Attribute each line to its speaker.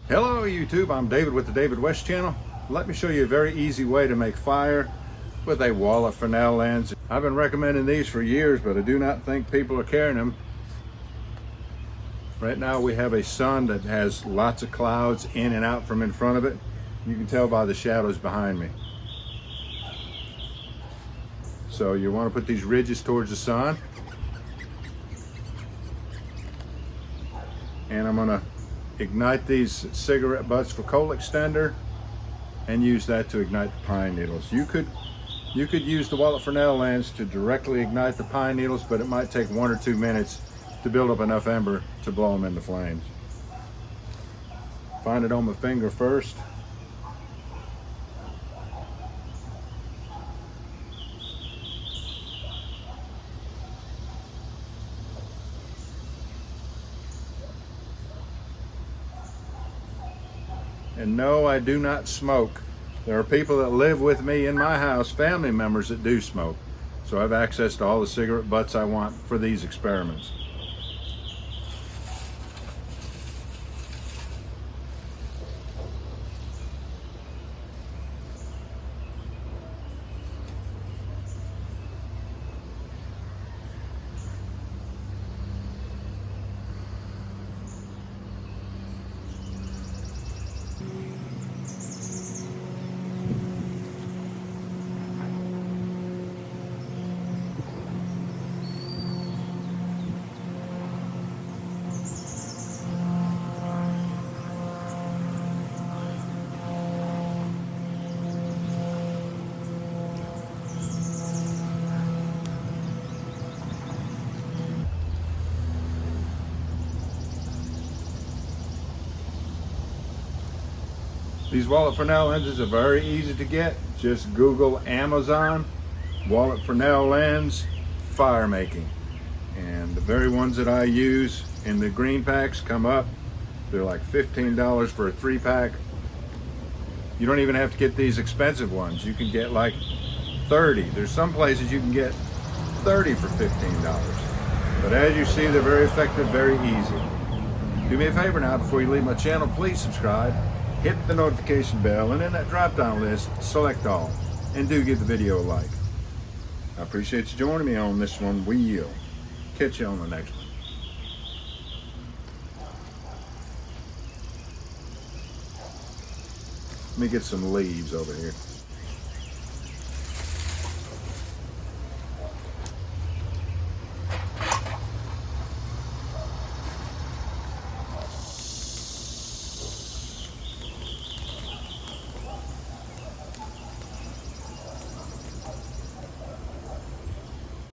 Speaker 1: Hello YouTube, I'm David with the David West channel. Let me show you a very easy way to make fire with a wall of Fresnel lens. I've been recommending these for years, but I do not think people are carrying them. Right now we have a sun that has lots of clouds in and out from in front of it. You can tell by the shadows behind me. So you want to put these ridges towards the sun. And I'm going to ignite these cigarette butts for coal extender and use that to ignite the pine needles. You could use the wallet Fresnel lens to directly ignite the pine needles, but it might take 1 or 2 minutes to build up enough ember to blow them into flames. Find it on my finger first. And no, I do not smoke. There are people that live with me in my house, family members that do smoke. So I have access to all the cigarette butts I want for these experiments. These wallet Fresnel lenses are very easy to get. Just Google Amazon, wallet Fresnel lens, fire making. And the very ones that I use in the green packs come up. They're like $15 for a 3-pack. You don't even have to get these expensive ones. You can get like 30. There's some places you can get 30 for $15. But as you see, they're very effective, very easy. Do me a favor now, before you leave my channel, please subscribe. Hit the notification bell, and in that drop-down list, select all, and do give the video a like. I appreciate you joining me on this one. We'll catch you on the next one. Let me get some leaves over here.